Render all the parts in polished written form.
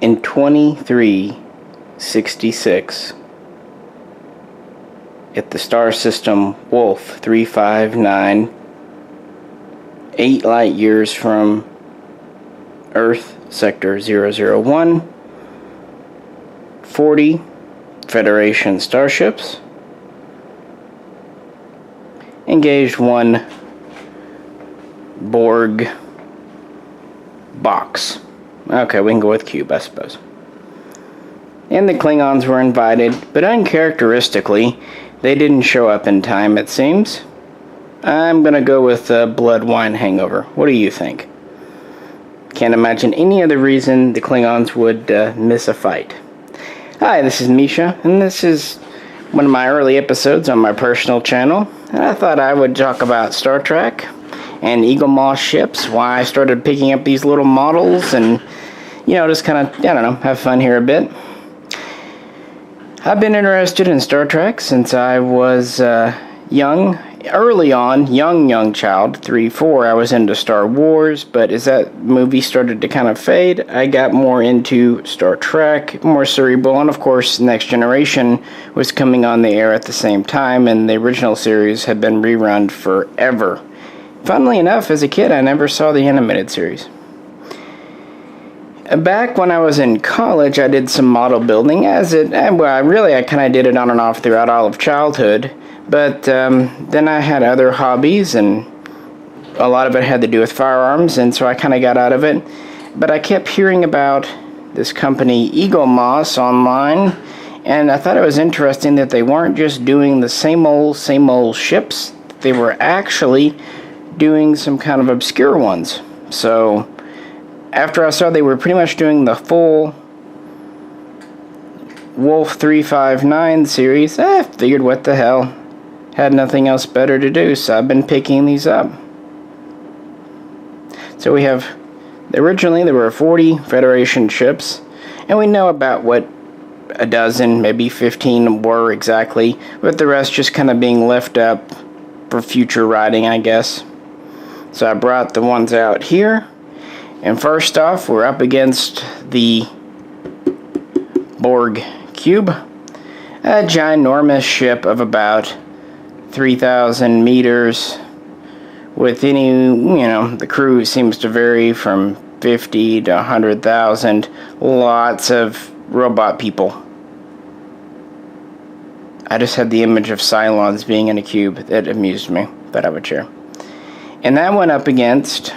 In 2366, at the star system Wolf 359, 8 light years from Earth, Sector 001, 40 Federation starships engaged one Borg box. Okay, we can go with cube, I suppose. And the Klingons were invited, but uncharacteristically, they didn't show up in time, it seems. I'm gonna go with blood wine hangover. What do you think? Can't imagine any other reason the Klingons would miss a fight. Hi, this is Misha, and this is one of my early episodes on my personal channel. And I thought I would talk about Star Trek and Eaglemoss ships, why I started picking up these little models, and, you know, just kind of, I don't know, have fun here a bit. I've been interested in Star Trek since I was young. Early on, young child, 3, 4, I was into Star Wars, but as that movie started to kind of fade, I got more into Star Trek, more cerebral, and of course, Next Generation was coming on the air at the same time, and the original series had been rerun forever. Funnily enough, as a kid, I never saw the animated series. Back when I was in college, I did some model building, I kind of did it on and off throughout all of childhood. But then I had other hobbies, and a lot of it had to do with firearms, and so I kind of got out of it. But I kept hearing about this company, Eaglemoss, online, and I thought it was interesting that they weren't just doing the same old ships. They were actually doing some kind of obscure ones. So after I saw they were pretty much doing the full Wolf 359 series, I figured what the hell. Had nothing else better to do, so I've been picking these up. So we have, originally there were 40 Federation ships, and we know about what a dozen, maybe 15 were exactly, with the rest just kind of being left up for future riding, I guess. So I brought the ones out here, and first off, we're up against the Borg cube, a ginormous ship of about 3,000 meters, with any, the crew seems to vary from 50 to 100,000, lots of robot people. I just had the image of Cylons being in a cube that amused me, that I would share. And that went up against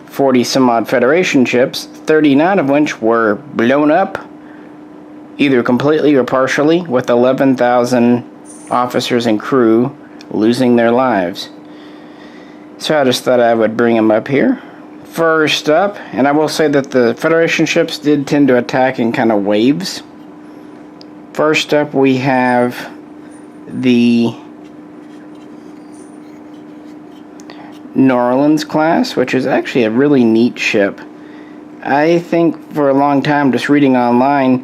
40 some odd Federation ships, 39 of which were blown up, either completely or partially, with 11,000 officers and crew losing their lives. So I just thought I would bring them up here. First up, and I will say that the Federation ships did tend to attack in kind of waves. First up we have the New Orleans class, which is actually a really neat ship. I think for a long time, just reading online,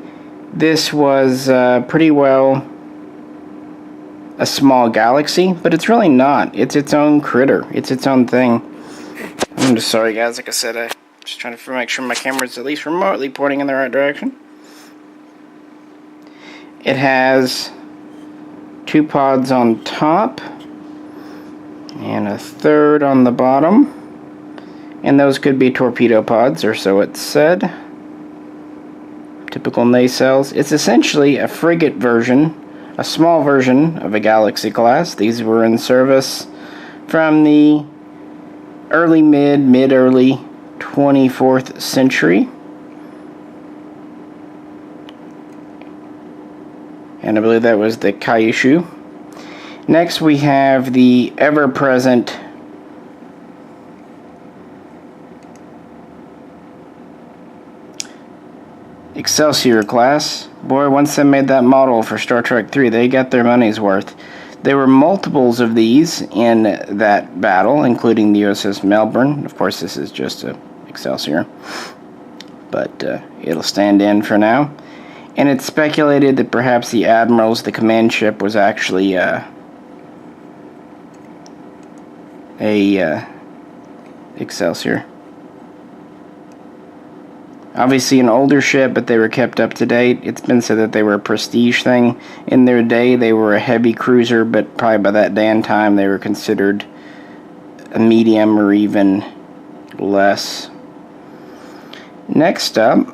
this was pretty well a small galaxy, but it's really not. It's its own critter. It's its own thing. I'm just sorry, guys. Like I said, I'm just trying to make sure my camera's at least remotely pointing in the right direction. It has 2 pods on top and a third on the bottom, and those could be torpedo pods, or so it's said. Typical nacelles. It's essentially a frigate version, a small version of a Galaxy class. These were in service from the mid-early 24th century. And I believe that was the Kyushu. Next we have the ever-present Excelsior Class. Boy, once they made that model for Star Trek 3, they got their money's worth. There were multiples of these in that battle, including the USS Melbourne. Of course, this is just a Excelsior, but it'll stand in for now. And it's speculated that perhaps the Admiral's, the command ship, was actually a Excelsior. Obviously an older ship, but they were kept up to date. It's been said that they were a prestige thing. In their day, they were a heavy cruiser, but probably by that day and time, they were considered a medium or even less. Next up,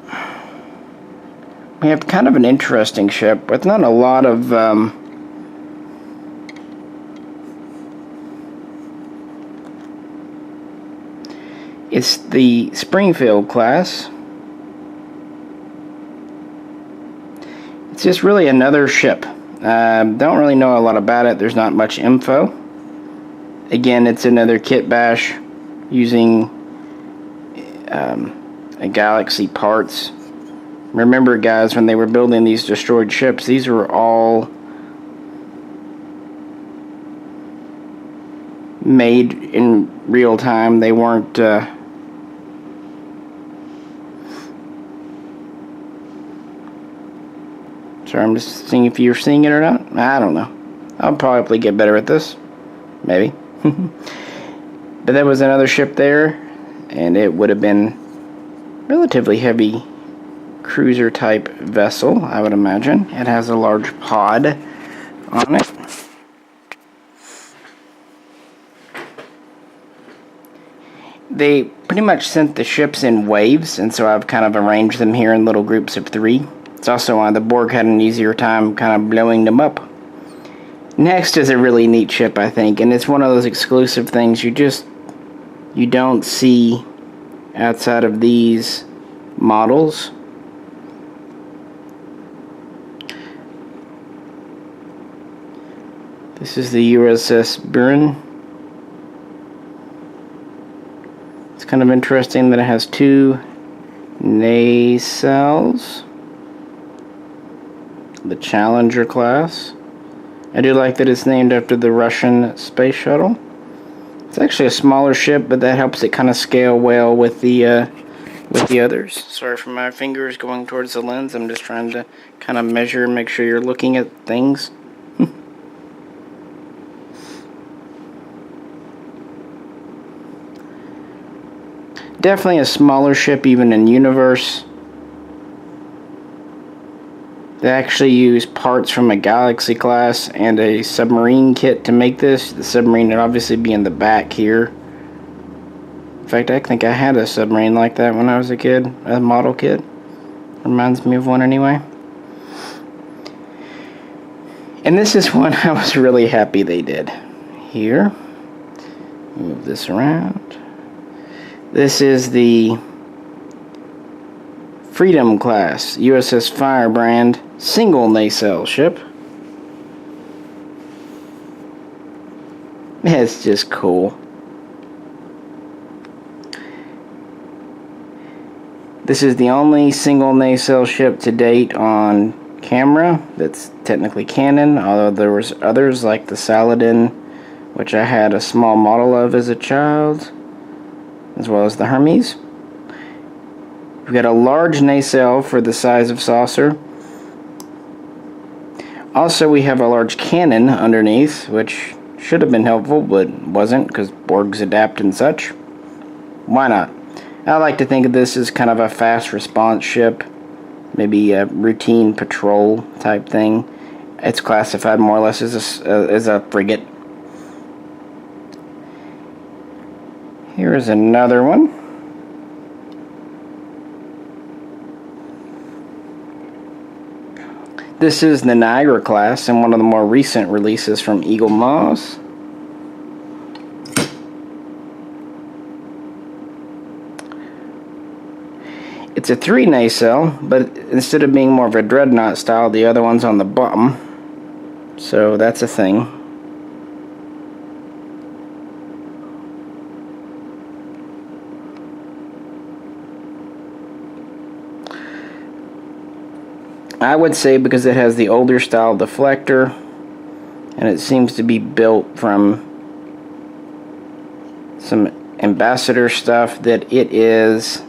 we have kind of an interesting ship with not a lot of it's the Springfield class. It's just really another ship. Don't really know a lot about it. There's not much info. Again, it's another kit bash using a Galaxy parts. Remember, guys, when they were building these destroyed ships, these were all made in real time. They weren't sorry, I'm just seeing if you're seeing it or not. I don't know. I'll probably get better at this. Maybe. But there was another ship there, and it would have been relatively heavy cruiser type vessel, I would imagine. It has a large pod on it. They pretty much sent the ships in waves, and so I've kind of arranged them here in little groups of 3. It's also why the Borg had an easier time kind of blowing them up. Next is a really neat ship, I think, and it's one of those exclusive things you don't see outside of these models. This is the USS Buren. It's kind of interesting that it has 2 nacelles. The Challenger class. I do like that it's named after the Russian space shuttle. It's actually a smaller ship, but that helps it kind of scale well with the others. Sorry for my fingers going towards the lens. I'm just trying to kind of measure and make sure you're looking at things. Definitely a smaller ship even in universe. They actually use parts from a Galaxy class and a submarine kit to make this. The submarine would obviously be in the back here. In fact, I think I had a submarine like that when I was a kid. A model kit. Reminds me of one anyway. And this is one I was really happy they did. Here. Move this around. This is the Freedom class USS Firebrand single nacelle ship. It's just cool. This is the only single nacelle ship to date on camera that's technically canon, although there was others like the Saladin, which I had a small model of as a child, as well as the Hermes. We've got a large nacelle for the size of saucer. Also, we have a large cannon underneath, which should have been helpful, but wasn't, because Borgs adapt and such. Why not? I like to think of this as kind of a fast response ship, maybe a routine patrol type thing. It's classified more or less as a frigate. Here is another one. This is the Niagara class and one of the more recent releases from Eaglemoss. It's a 3 nacelle, but instead of being more of a dreadnought style, the other one's on the bottom. So that's a thing. I would say because it has the older style deflector and it seems to be built from some ambassador stuff, that it is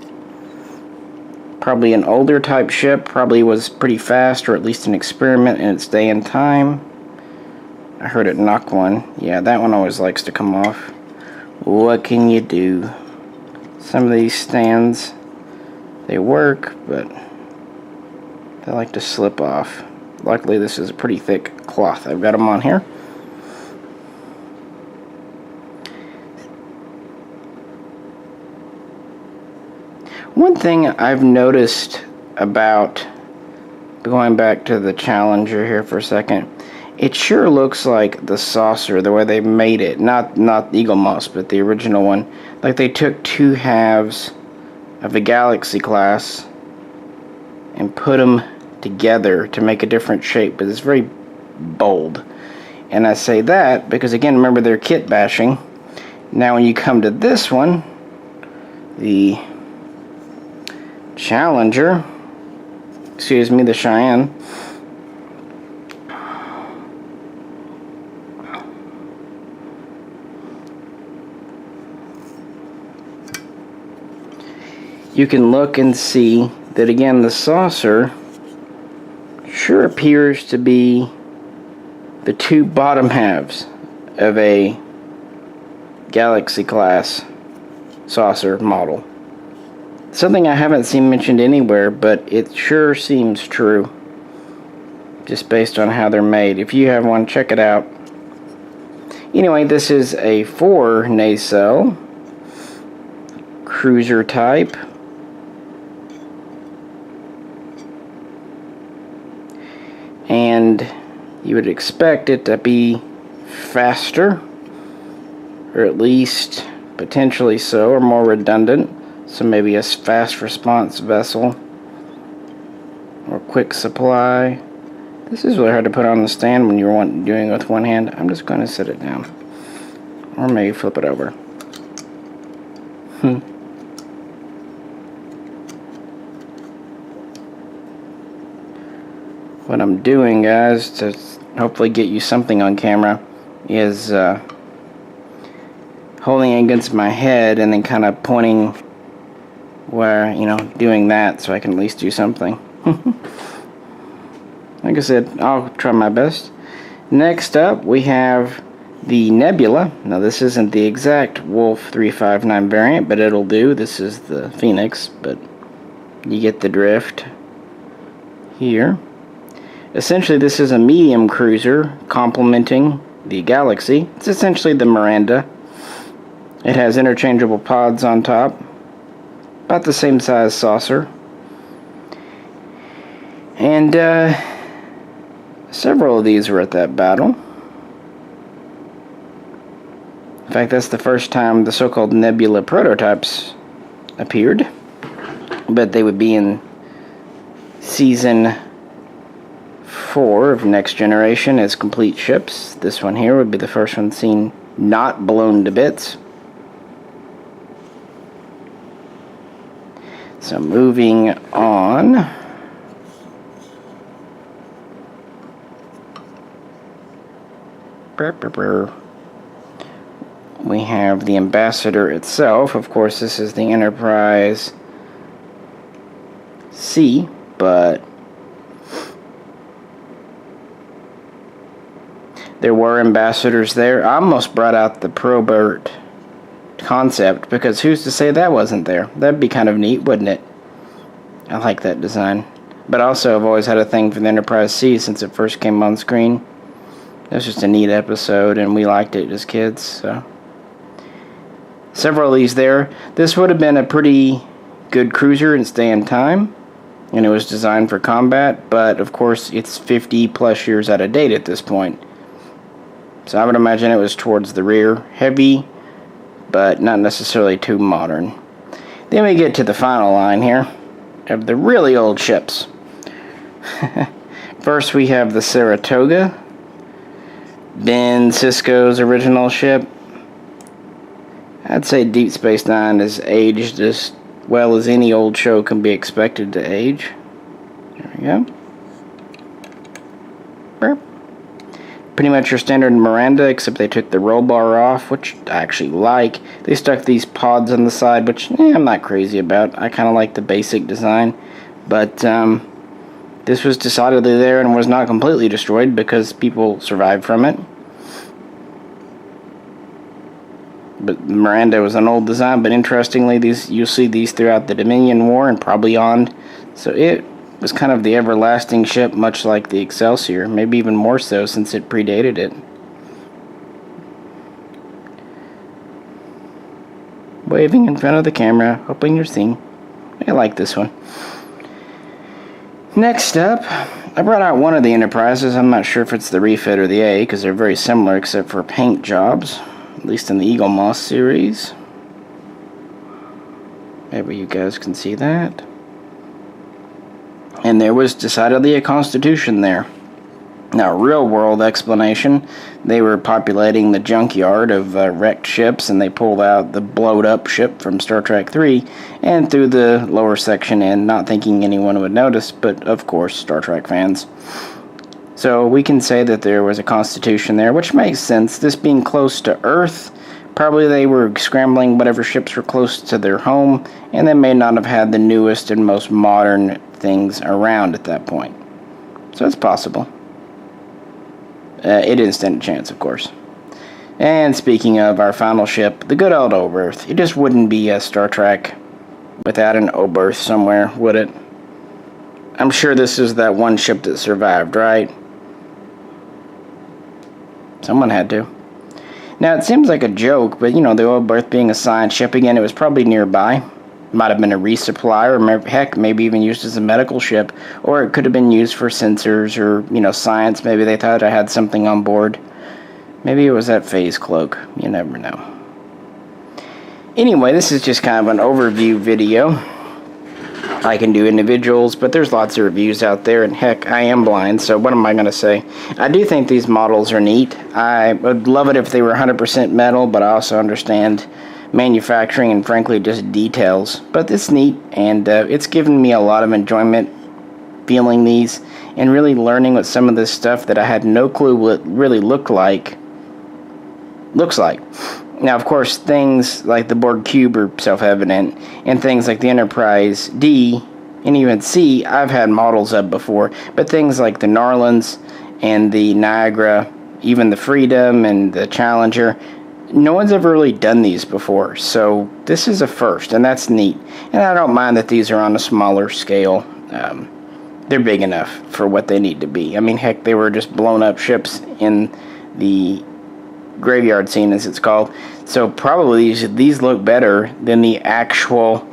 probably an older type ship, probably was pretty fast, or at least an experiment in its day and time. I heard it knock one. Yeah, that one always likes to come off. What can you do? Some of these stands, They work, but they like to slip off. Luckily, this is a pretty thick cloth. I've got them on here. One thing I've noticed about, going back to the Challenger here for a second, it sure looks like the saucer, the way they made it. Not Eaglemoss, but the original one. Like they took two halves of a Galaxy class and put them together to make a different shape, but it's very bold. And I say that because, again, remember, they're kit bashing. Now when you come to this one, the Challenger, excuse me, the Cheyenne, you can look and see that, again, the saucer sure appears to be the two bottom halves of a Galaxy class saucer model. Something I haven't seen mentioned anywhere, but it sure seems true, just based on how they're made. If you have one, check it out. Anyway, this is a 4 nacelle cruiser type. And you would expect it to be faster, or at least potentially so, or more redundant. So maybe a fast response vessel or quick supply. This is really hard to put on the stand when you're doing it with one hand. I'm just going to sit it down, or maybe flip it over. What I'm doing, guys, to hopefully get you something on camera, is holding it against my head and then kind of pointing where, doing that so I can at least do something. Like I said, I'll try my best. Next up, we have the Nebula. Now, this isn't the exact Wolf 359 variant, but it'll do. This is the Phoenix, but you get the drift here. Essentially, this is a medium cruiser complementing the Galaxy. It's essentially the Miranda. It has interchangeable pods on top, about the same size saucer. And several of these were at that battle. In fact, that's the first time the so-called Nebula prototypes appeared. But they would be in Season 4 of Next Generation as complete ships. This one here would be the first one seen not blown to bits. So moving on. We have the Ambassador itself. Of course, this is the Enterprise C, but there were ambassadors there. I almost brought out the Probert concept, because who's to say that wasn't there? That'd be kind of neat, wouldn't it? I like that design. But also, I've always had a thing for the Enterprise C since it first came on screen. It was just a neat episode, and we liked it as kids, so. Several of these there. This would have been a pretty good cruiser in stay in time, and it was designed for combat, but of course it's 50 plus years out of date at this point. So I would imagine it was towards the rear. Heavy, but not necessarily too modern. Then we get to the final line here of the really old ships. First we have the Saratoga, Ben Sisko's original ship. I'd say Deep Space Nine has aged as well as any old show can be expected to age. There we go. Burp. Pretty much your standard Miranda, except they took the roll bar off, which I actually like. They stuck these pods on the side, which I'm not crazy about. I kind of like the basic design. But this was decidedly there and was not completely destroyed because people survived from it. But Miranda was an old design, but interestingly, you'll see these throughout the Dominion War and probably on. So it was kind of the everlasting ship, much like the Excelsior, maybe even more so since it predated it. Waving in front of the camera, hoping you're seen. I like this one. Next up, I brought out one of the Enterprises. I'm not sure if it's the refit or the A, because they're very similar except for paint jobs, at least in the Eaglemoss series. Maybe you guys can see that. And there was decidedly a constitution there. Now, real world explanation, they were populating the junkyard of wrecked ships, and they pulled out the blowed up ship from Star Trek 3 and threw the lower section in, not thinking anyone would notice, but of course Star Trek fans. So we can say that there was a constitution there, which makes sense. This being close to Earth, probably they were scrambling whatever ships were close to their home, and they may not have had the newest and most modern things around at that point. So it's possible. It didn't stand a chance, of course. And speaking of our final ship, the good old Oberth. It just wouldn't be a Star Trek without an Oberth somewhere, would it? I'm sure this is that one ship that survived, right? Someone had to. Now, it seems like a joke, but, you know, the Oberth being a science ship, again, it was probably nearby. Might have been a resupply, or heck, maybe even used as a medical ship, or it could have been used for sensors or, you know, science. Maybe they thought I had something on board. Maybe it was that phase cloak. You never know. Anyway, this is just kind of an overview video. I can do individuals, but there's lots of reviews out there, and heck, I am blind, so what am I going to say? I do think these models are neat. I would love it if they were 100% metal, but I also understand manufacturing and frankly just details, but it's neat, and it's given me a lot of enjoyment feeling these and really learning what some of this stuff that I had no clue what really looks like. Now, of course, things like the Borg cube are self-evident, and things like the Enterprise D and even C I've had models of before, but things like the Narlands and the Niagara, even the Freedom and the Challenger, no one's ever really done these before, so this is a first, and that's neat. And I don't mind that these are on a smaller scale. They're big enough for what they need to be. I mean, heck, they were just blown up ships in the graveyard scene, as it's called, so probably these look better than the actual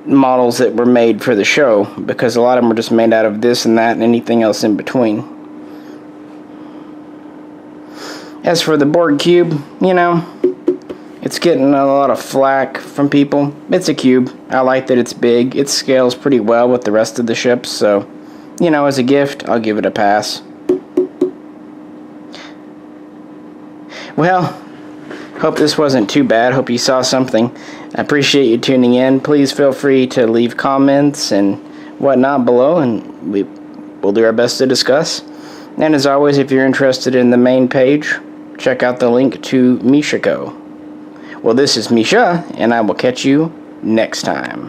models that were made for the show, because a lot of them were just made out of this and that and anything else in between. As for the Borg cube, you know, it's getting a lot of flack from people. It's a cube. I like that it's big. It scales pretty well with the rest of the ships, so, you know, as a gift, I'll give it a pass. Well, hope this wasn't too bad. Hope you saw something. I appreciate you tuning in. Please feel free to leave comments and whatnot below, and we'll do our best to discuss. And as always, if you're interested in the main page, check out the link to Misha Co. Well, this is Misha, and I will catch you next time.